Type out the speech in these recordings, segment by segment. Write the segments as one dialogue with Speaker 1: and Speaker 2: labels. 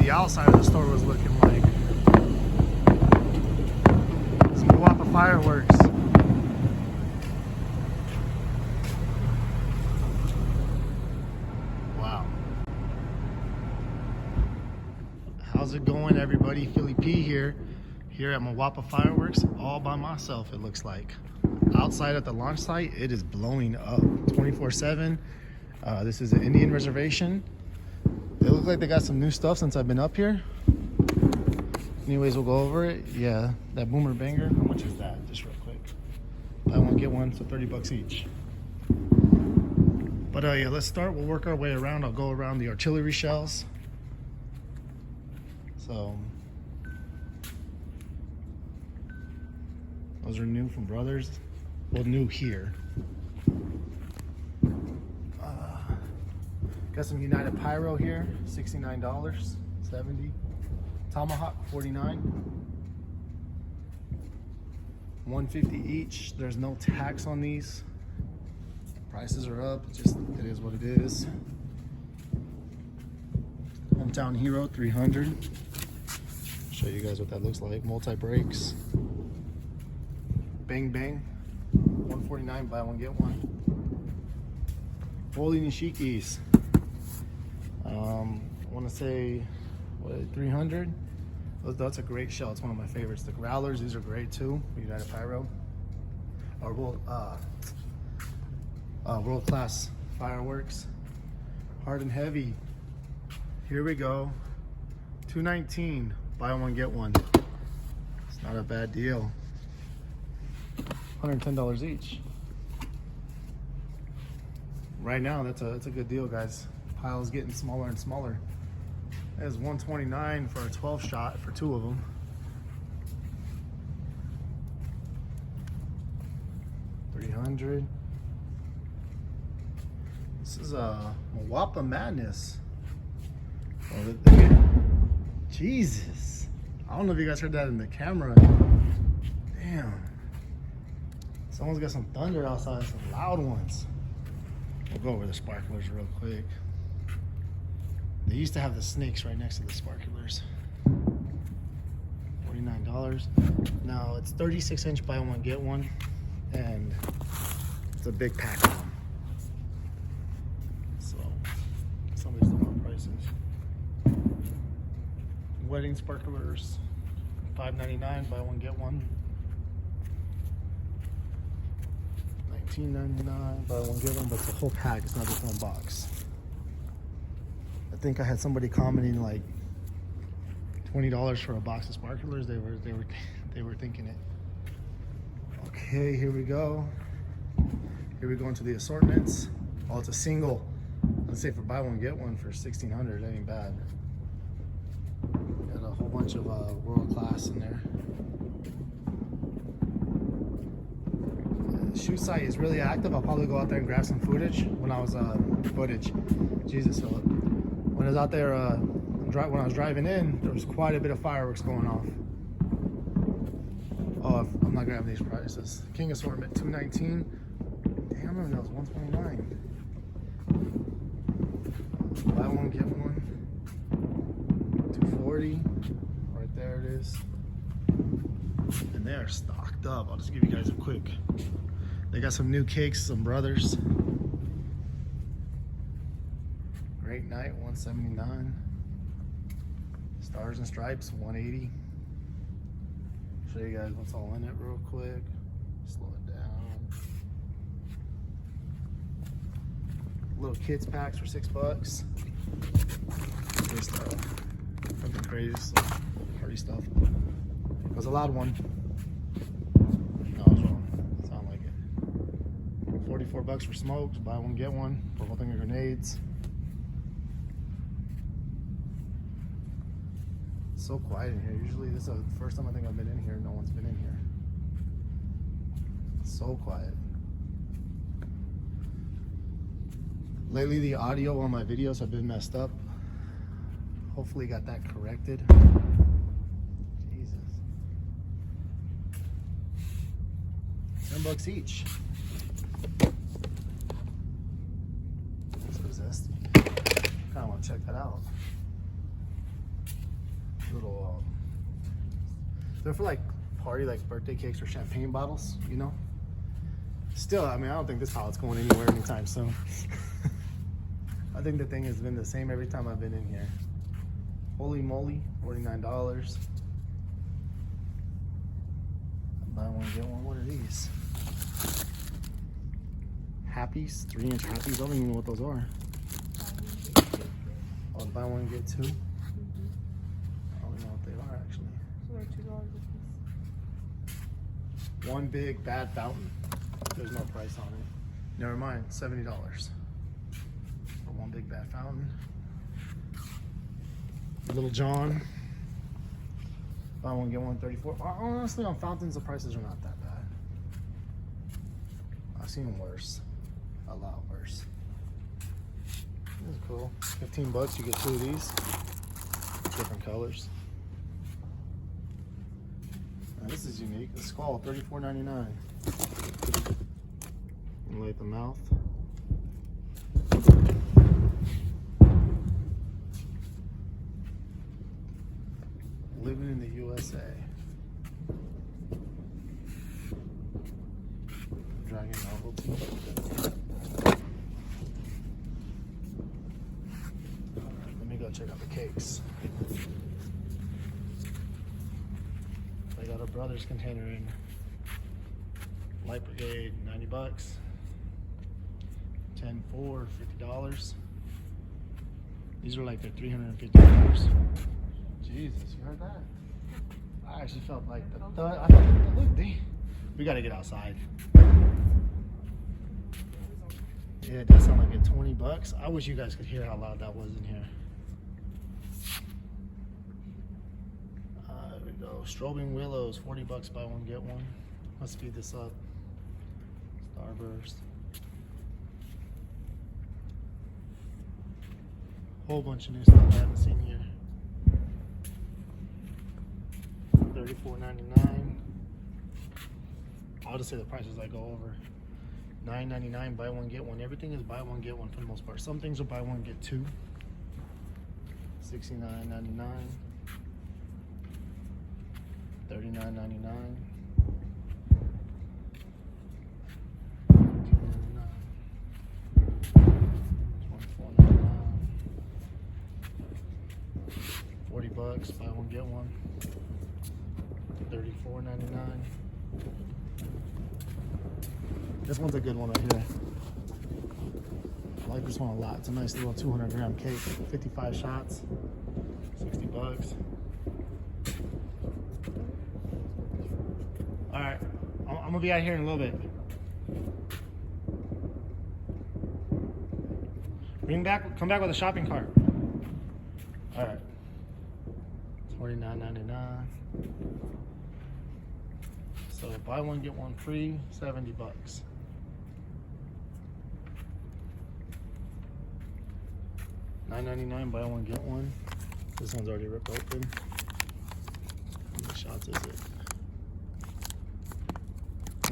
Speaker 1: the outside of the store was looking like. Some Moapa fireworks. Wow. How's it going, everybody? Philly P here at Moapa Fireworks, all by myself, it looks like. Outside at the launch site, it is blowing up 24/7. This is an Indian reservation. They look like they got some new stuff since I've been up here. Anyways, we'll go over it. Yeah, that boomer banger. How much is that? Just real quick. Buy one, get one, so 30 bucks each. But yeah, let's start. We'll work our way around. I'll go around the artillery shells. So those are new from Brothers. Well, new here. Got some United Pyro here, $69, $70. Tomahawk, $49. $150 each. There's no tax on these. Prices are up. It is what it is. Hometown Hero, $300. Show you guys what that looks like. Multi brakes. Bang Bang, $149. Buy one get one. Holy Nishikis. I want to say, what, 300? That's a great shell. It's one of my favorites. The Growlers, these are great too. United Pyro. World class fireworks. Hard and heavy. Here we go. $219. Buy one get one. It's not a bad deal. $110 each. Right now, that's a good deal, guys. Pile's getting smaller and smaller. That is $129 for a 12 shot for two of them. $300. This is a Moapa Madness. Oh, Jesus. I don't know if you guys heard that in the camera. Damn. Someone's got some thunder outside, some loud ones. We'll go over the sparklers real quick. They used to have the snakes right next to the sparklers. $49. Now it's 36-inch buy one get one, and it's a big pack of them. So somebody's still on prices. Wedding sparklers, $5.99. Buy one get one. $19.99. Buy one get one, but it's a whole pack. It's not just one box. I think I had somebody commenting like $20 for a box of sparklers. They were thinking it. Okay, here we go. Here we go into the assortments. Oh, it's a single. Let's say for buy one get one for $1,600. That ain't bad. Got a whole bunch of world class in there. The shoot site is really active. I'll probably go out there and grab some footage. When I was Jesus, Philip. When I was out there, when I was driving in, there was quite a bit of fireworks going off. Oh, I'm not grabbing these prices. King Assortment, $219. Damn, I remember that was $129. Buy one, get one. $240. Right there it is. And they are stocked up. I'll just give you guys a quick. They got some new cakes, some Brothers. Great Night, $179. Stars and Stripes, $180. Show you guys what's all in it real quick. Slow it down. Little kids packs for $6. Just nothing crazy, some party stuff. It was a loud one. No, I was wrong. Sound like it. $44 for smokes. Buy one get one. Purple thing of grenades. It's so quiet in here. Usually this is the first time I think I've been in here. No one's been in here. It's so quiet. Lately the audio on my videos have been messed up. Hopefully got that corrected. Jesus. $10 each. So zesty. Kinda wanna check that out. They're for like party, like birthday cakes or champagne bottles, you know? Still, I mean, I don't think this pallet's going anywhere anytime soon. I think the thing has been the same every time I've been in here. Holy moly, $49. Buy one, get one. What are these? Happies, 3-inch Happies. I don't even know what those are. Oh, buy one, get two. I don't know what they are actually.
Speaker 2: So they're $2 a piece.
Speaker 1: One big bad fountain. There's no price on it. Never mind, $70 for one big bad fountain. Little John. Buy one, get one, 34. Honestly, on fountains, the prices are not that bad. I've seen worse. A lot worse. This is cool. 15 bucks, you get two of these. Different colors. Now, this is unique. The skull, $34.99. Light the mouth. Living in the USA. Dragon novelty. Alright, let me go check out the cakes. I got a Brothers container in. Light Brigade, 90 bucks. 10 for $50. These are like they're $350. Jesus, you heard that? I actually felt like the thud. I thought, look, we gotta get outside. Yeah, it does sound like it. 20 bucks. I wish you guys could hear how loud that was in here. There we go. Strobing Willows, 40 bucks, buy one, get one. Let's speed this up. Starburst. Whole bunch of new stuff I haven't seen here. $34.99. I'll just say the prices I go over. $9.99, buy one, get one. Everything is buy one, get one for the most part. Some things are buy one, get two. $69.99. $39.99. $40, buy one, get one. $34.99. This one's a good one right here. I like this one a lot. It's a nice little 200-gram cake. 55 shots. 60 bucks. All right, I'm gonna be out here in a little bit. Come back with a shopping cart. All right. $49.99. So buy one, get one free, 70 bucks. $9.99, buy one, get one. This one's already ripped open. How many shots is it?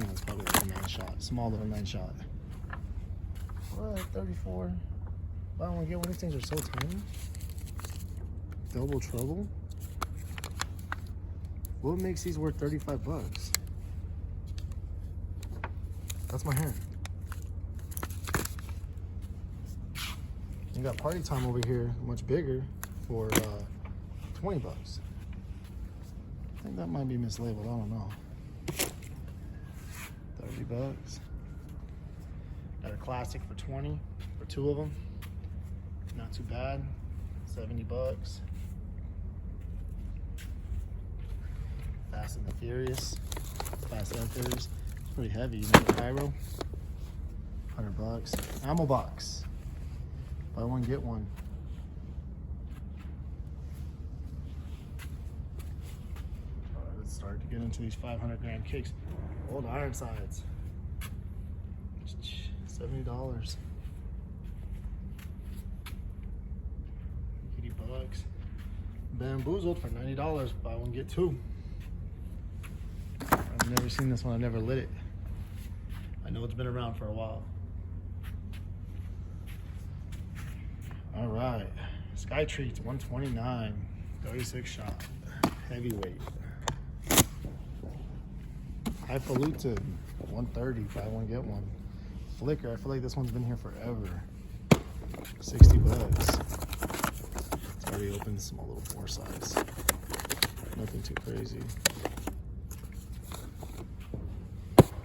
Speaker 1: No, it's probably like a 9-shot. Small little 9-shot. What, 34? Buy one, get one. These things are so tiny. Double trouble. What makes these worth 35 bucks? That's my hand. You got Party Time over here, much bigger, for 20 bucks. I think that might be mislabeled, I don't know. 30 bucks. Got a classic for 20, for two of them. Not too bad. 70 bucks. Fast and the Furious. Fast and Furious. It's pretty heavy, you know, the Cairo. 100 bucks. Ammo box. Buy one, get one. All right, let's start to get into these 500-gram cakes. Old Ironsides. $70. 80 bucks. Bamboozled for $90. Buy one, get two. I've never seen this one. I've never lit it. I know it's been around for a while. All right. Sky Treats, $129. 36 shot. Heavyweight. Highfalutin, 130, buy one, get one. Flicker, I feel like this one's been here forever. 60 bucks. It's already opened, small little 4 size. Nothing too crazy.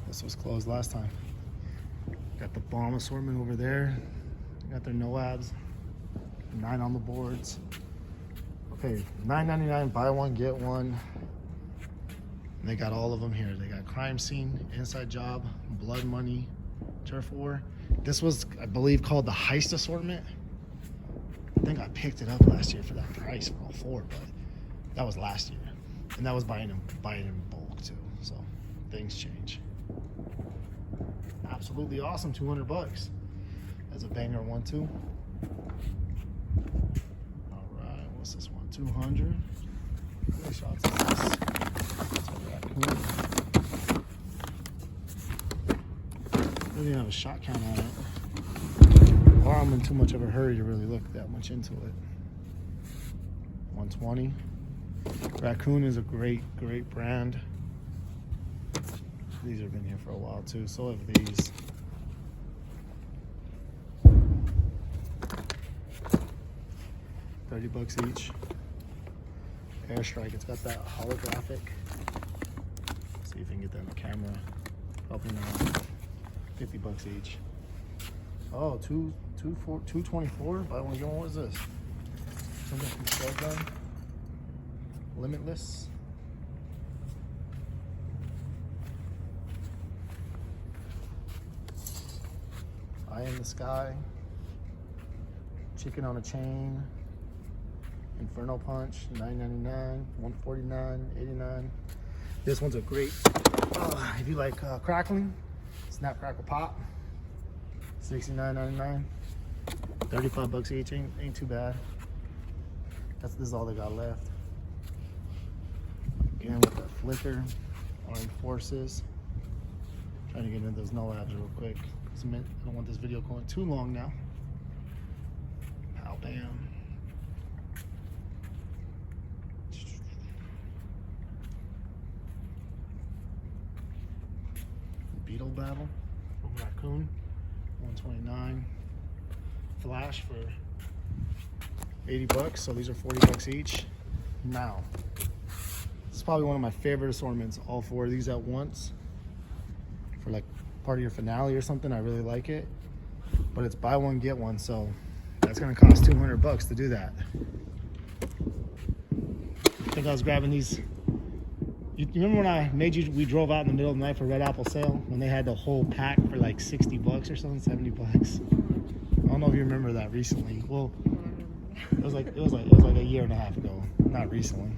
Speaker 1: This was closed last time. Got the bomb assortment over there. Got their no abs. 9 on the boards. Okay, $9.99, buy one, get one. And they got all of them here. They got Crime Scene, Inside Job, Blood Money, Turf War. This was, I believe, called the Heist Assortment. I think I picked it up last year for that price for all 4, but that was last year. And that was buying in bulk too. So things change. Absolutely awesome, 200 bucks. That's a banger one too. All right, what's this one? 200. How many shots is this? It's a raccoon. Really have a shot count on it. Or I'm in too much of a hurry to really look that much into it. 120. Raccoon is a great brand. These have been here for a while too. So have these. $30 each. Airstrike. It's got that holographic. See if we can get that in the camera. Probably not. $50 each. Oh, 224. Buy one, get one. What is this? Something from Shotgun. Limitless. Eye in the Sky. Chicken on a Chain. Inferno Punch, $9.99, $149, $89. This one's a great, if you like crackling, Snap Crackle Pop, $69.99, $35 each, ain't too bad. This is all they got left. Again with that Flicker, Armed Forces. Trying to get into those no abs real quick. I don't want this video going too long now. Pow bam. Beetle Battle from Raccoon, $129. Flash for $80, so these are $40 each. Now, this is probably one of my favorite assortments, all 4 of these at once. For like part of your finale or something, I really like it. But it's buy one, get one, so that's gonna cost $200 to do that. I think I was grabbing these. You remember when we drove out in the middle of the night for Red Apple sale when they had the whole pack for like $60 or something, $70? I don't know if you remember that recently. Well, it was like a year and a half ago, not recently.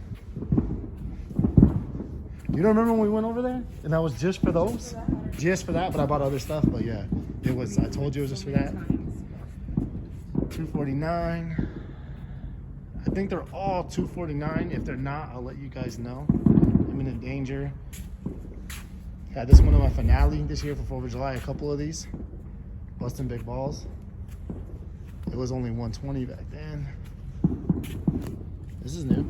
Speaker 1: You don't remember when we went over there? And that was just for those? Just for that, but I bought other stuff. But yeah, it was. I told you it was just for that. $249. I think they're all $249. If they're not, I'll let you guys know. I'm in danger. Yeah, this is one of my finale this year for 4th of July. A couple of these. Busting big balls. It was only $120 back then. This is new.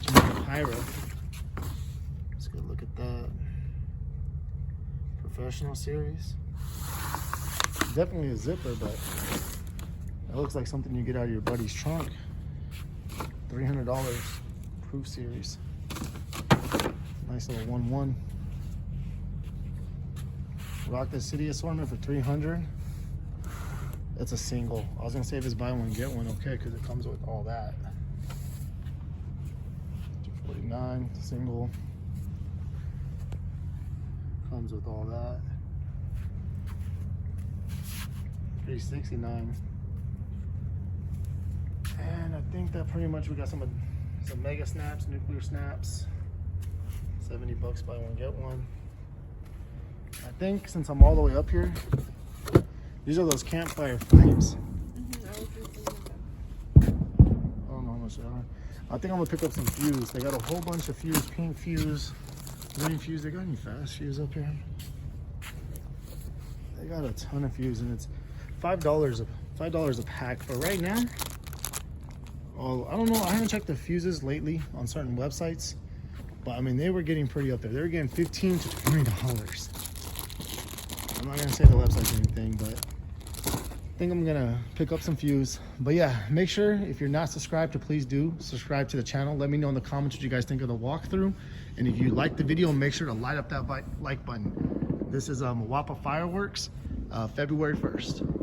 Speaker 1: Jamaica Pyro. Let's go look at that. Professional series. Definitely a zipper, but it looks like something you get out of your buddy's trunk. $300 proof series. Nice little 1-1. Rock the City assortment for $300. It's a single. I was gonna say if it's buy one get one, okay, because it comes with all that. $249 single. Comes with all that. $369. And I think that pretty much we got some mega snaps, nuclear snaps. $70 buy one get one. I think since I'm all the way up here, these are those campfire flames. I don't know how much they are. I think I'm gonna pick up some fuse. They got a whole bunch of fuse, pink fuse, green fuse. They got any fast fuse up here? They got a ton of fuse, and it's $5 a pack for right now. Oh, I don't know. I haven't checked the fuses lately on certain websites, But I mean, they were getting pretty up there. They were getting $15 to $20. I'm not gonna say the website's anything, but I think I'm gonna pick up some fuse. But yeah, make sure if you're not subscribed to, please do subscribe to the channel. Let me know in the comments what you guys think of the walkthrough. And if you like the video, make sure to light up that like button. This is Moapa Fireworks, February 1st.